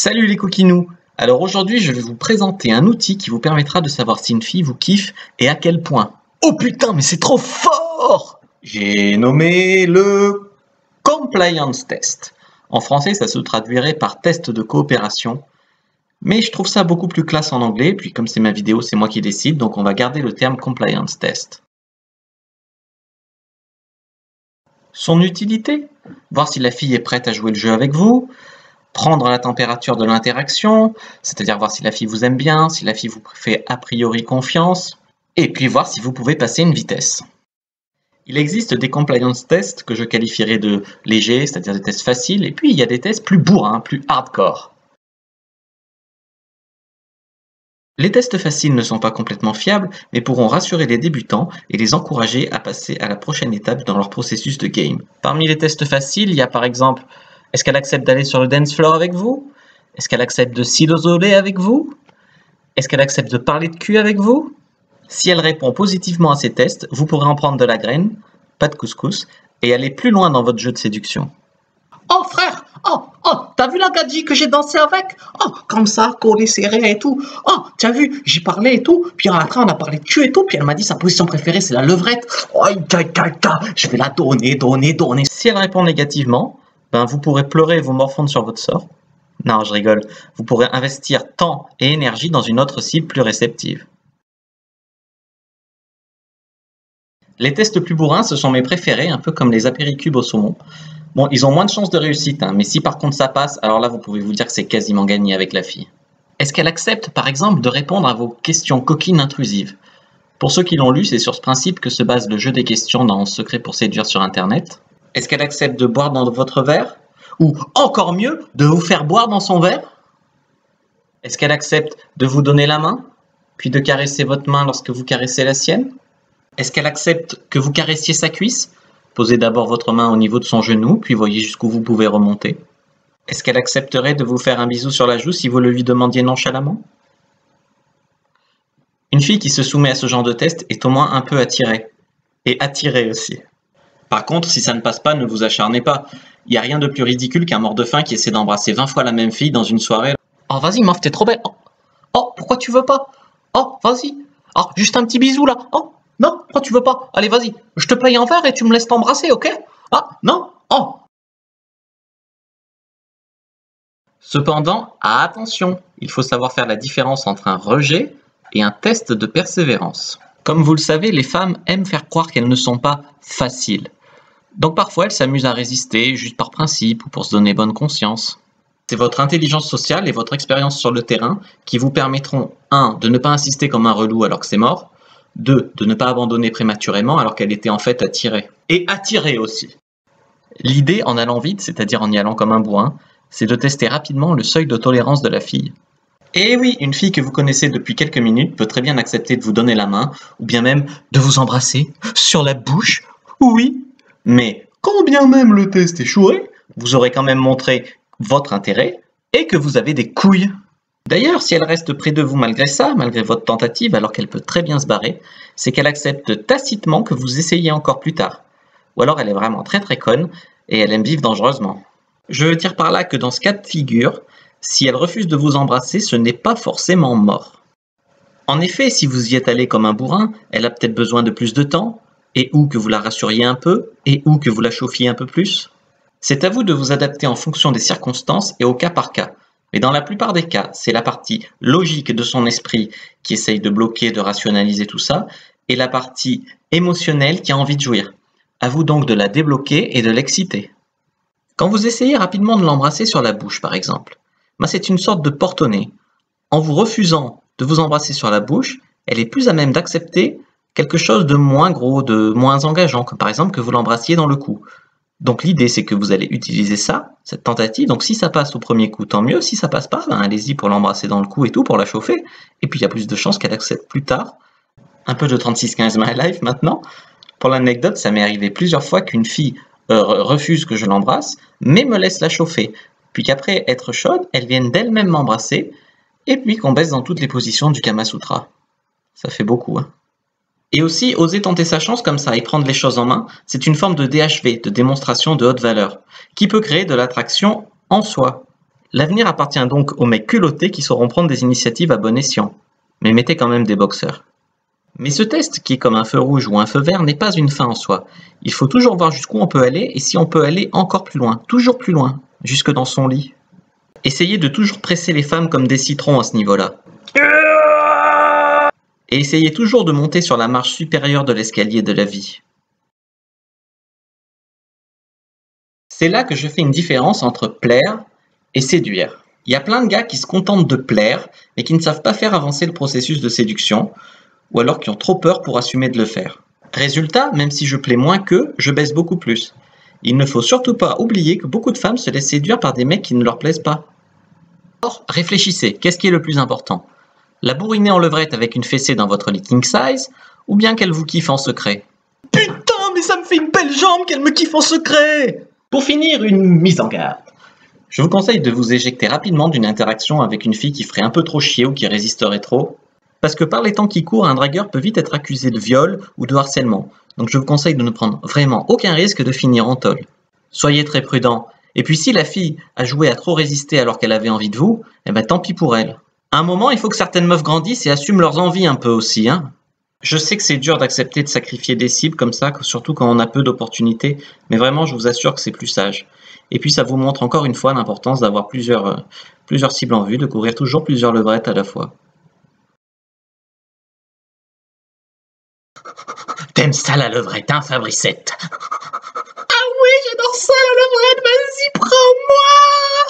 Salut les coquinous! Alors aujourd'hui je vais vous présenter un outil qui vous permettra de savoir si une fille vous kiffe et à quel point. Oh putain mais c'est trop fort! J'ai nommé le Compliance Test. En français ça se traduirait par test de coopération. Mais je trouve ça beaucoup plus classe en anglais, puis comme c'est ma vidéo c'est moi qui décide, donc on va garder le terme Compliance Test. Son utilité? Voir si la fille est prête à jouer le jeu avec vous, prendre la température de l'interaction, c'est-à-dire voir si la fille vous aime bien, si la fille vous fait a priori confiance, et puis voir si vous pouvez passer une vitesse. Il existe des compliance tests que je qualifierais de légers, c'est-à-dire des tests faciles, et puis il y a des tests plus bourrins, plus hardcore. Les tests faciles ne sont pas complètement fiables, mais pourront rassurer les débutants et les encourager à passer à la prochaine étape dans leur processus de game. Parmi les tests faciles, il y a par exemple: est-ce qu'elle accepte d'aller sur le dance floor avec vous? Est-ce qu'elle accepte de s'isoler avec vous? Est-ce qu'elle accepte de parler de cul avec vous? Si elle répond positivement à ces tests, vous pourrez en prendre de la graine, pas de couscous, et aller plus loin dans votre jeu de séduction. Oh frère, t'as vu la gadji que j'ai dansé avec? Oh, comme ça, collé serré et tout. Oh, t'as vu, j'y parlais et tout. Puis après, on a parlé de cul et tout. Puis elle m'a dit sa position préférée, c'est la levrette. Oh, je vais la donner. Si elle répond négativement, vous pourrez pleurer et vous morfondre sur votre sort. Non, je rigole. Vous pourrez investir temps et énergie dans une autre cible plus réceptive. Les tests plus bourrins, ce sont mes préférés, un peu comme les apéricubes au saumon. Bon, ils ont moins de chances de réussite, mais si par contre ça passe, alors là vous pouvez vous dire que c'est quasiment gagné avec la fille. Est-ce qu'elle accepte par exemple de répondre à vos questions coquines intrusives? Pour ceux qui l'ont lu, c'est sur ce principe que se base le jeu des questions dans Secret pour séduire sur internet. Est-ce qu'elle accepte de boire dans votre verre? Ou encore mieux, de vous faire boire dans son verre? Est-ce qu'elle accepte de vous donner la main, puis de caresser votre main lorsque vous caressez la sienne? Est-ce qu'elle accepte que vous caressiez sa cuisse? Posez d'abord votre main au niveau de son genou, puis voyez jusqu'où vous pouvez remonter. Est-ce qu'elle accepterait de vous faire un bisou sur la joue si vous le lui demandiez nonchalamment? Une fille qui se soumet à ce genre de test est au moins un peu attirée. Et attirée aussi. Par contre, si ça ne passe pas, ne vous acharnez pas. Il n'y a rien de plus ridicule qu'un mort de faim qui essaie d'embrasser 20 fois la même fille dans une soirée. Oh, vas-y, meuf, t'es trop belle. Oh, pourquoi tu veux pas? Oh, vas-y. Oh, juste un petit bisou là. Oh. Non, pourquoi tu veux pas? Allez, vas-y, je te paye un verre et tu me laisses t'embrasser, ok? Ah, non? Oh! Cependant, attention, il faut savoir faire la différence entre un rejet et un test de persévérance. Comme vous le savez, les femmes aiment faire croire qu'elles ne sont pas faciles. Donc parfois, elles s'amusent à résister juste par principe ou pour se donner bonne conscience. C'est votre intelligence sociale et votre expérience sur le terrain qui vous permettront 1. De ne pas insister comme un relou alors que c'est mort, 2. De ne pas abandonner prématurément alors qu'elle était en fait attirée. Et attirée aussi. L'idée en allant vite, c'est-à-dire en y allant comme un bourrin, c'est de tester rapidement le seuil de tolérance de la fille. Et oui, une fille que vous connaissez depuis quelques minutes peut très bien accepter de vous donner la main, ou bien même de vous embrasser sur la bouche, oui. Mais quand bien même le test échouerait, vous aurez quand même montré votre intérêt et que vous avez des couilles. D'ailleurs, si elle reste près de vous malgré ça, malgré votre tentative, alors qu'elle peut très bien se barrer, c'est qu'elle accepte tacitement que vous essayiez encore plus tard. Ou alors elle est vraiment très très conne et elle aime vivre dangereusement. Je veux dire par là que dans ce cas de figure, si elle refuse de vous embrasser, ce n'est pas forcément mort. En effet, si vous y êtes allé comme un bourrin, elle a peut-être besoin de plus de temps, et ou que vous la rassuriez un peu, et ou que vous la chauffiez un peu plus. C'est à vous de vous adapter en fonction des circonstances et au cas par cas. Mais dans la plupart des cas, c'est la partie logique de son esprit qui essaye de bloquer, de rationaliser tout ça, et la partie émotionnelle qui a envie de jouir. À vous donc de la débloquer et de l'exciter. Quand vous essayez rapidement de l'embrasser sur la bouche, par exemple, c'est une sorte de porte-nez. En vous refusant de vous embrasser sur la bouche, elle est plus à même d'accepter quelque chose de moins gros, de moins engageant, comme par exemple que vous l'embrassiez dans le cou. Donc l'idée c'est que vous allez utiliser ça, cette tentative, donc si ça passe au premier coup tant mieux, si ça passe pas, allez-y pour l'embrasser dans le cou et tout, pour la chauffer, et puis il y a plus de chances qu'elle accepte plus tard. Un peu de 36-15 My Life maintenant. Pour l'anecdote, ça m'est arrivé plusieurs fois qu'une fille refuse que je l'embrasse, mais me laisse la chauffer, puis qu'après être chaude, elle vienne d'elle-même m'embrasser, et puis qu'on baisse dans toutes les positions du Kama Sutra. Ça fait beaucoup, hein. Et aussi, oser tenter sa chance comme ça et prendre les choses en main, c'est une forme de DHV, de démonstration de haute valeur, qui peut créer de l'attraction en soi. L'avenir appartient donc aux mecs culottés qui sauront prendre des initiatives à bon escient. Mais mettez quand même des boxeurs. Mais ce test, qui est comme un feu rouge ou un feu vert, n'est pas une fin en soi. Il faut toujours voir jusqu'où on peut aller et si on peut aller encore plus loin, toujours plus loin, jusque dans son lit. Essayez de toujours presser les femmes comme des citrons à ce niveau-là. Et essayez toujours de monter sur la marche supérieure de l'escalier de la vie. C'est là que je fais une différence entre plaire et séduire. Il y a plein de gars qui se contentent de plaire, mais qui ne savent pas faire avancer le processus de séduction, ou alors qui ont trop peur pour assumer de le faire. Résultat, même si je plais moins qu'eux, je baisse beaucoup plus. Il ne faut surtout pas oublier que beaucoup de femmes se laissent séduire par des mecs qui ne leur plaisent pas. Or, réfléchissez, qu'est-ce qui est le plus important? La bourriner en levrette avec une fessée dans votre lit king size, ou bien qu'elle vous kiffe en secret? Putain, mais ça me fait une belle jambe qu'elle me kiffe en secret! Pour finir, une mise en garde. Je vous conseille de vous éjecter rapidement d'une interaction avec une fille qui ferait un peu trop chier ou qui résisterait trop. Parce que par les temps qui courent, un dragueur peut vite être accusé de viol ou de harcèlement. Donc je vous conseille de ne prendre vraiment aucun risque de finir en tôle. Soyez très prudent. Et puis si la fille a joué à trop résister alors qu'elle avait envie de vous, eh ben tant pis pour elle. À un moment, il faut que certaines meufs grandissent et assument leurs envies un peu aussi, hein. Je sais que c'est dur d'accepter de sacrifier des cibles comme ça, surtout quand on a peu d'opportunités, mais vraiment je vous assure que c'est plus sage. Et puis ça vous montre encore une fois l'importance d'avoir plusieurs cibles en vue, de couvrir toujours plusieurs levrettes à la fois. T'aimes ça la levrette, hein, Fabricette? Ah oui, j'adore ça la levrette, vas-y, prends-moi!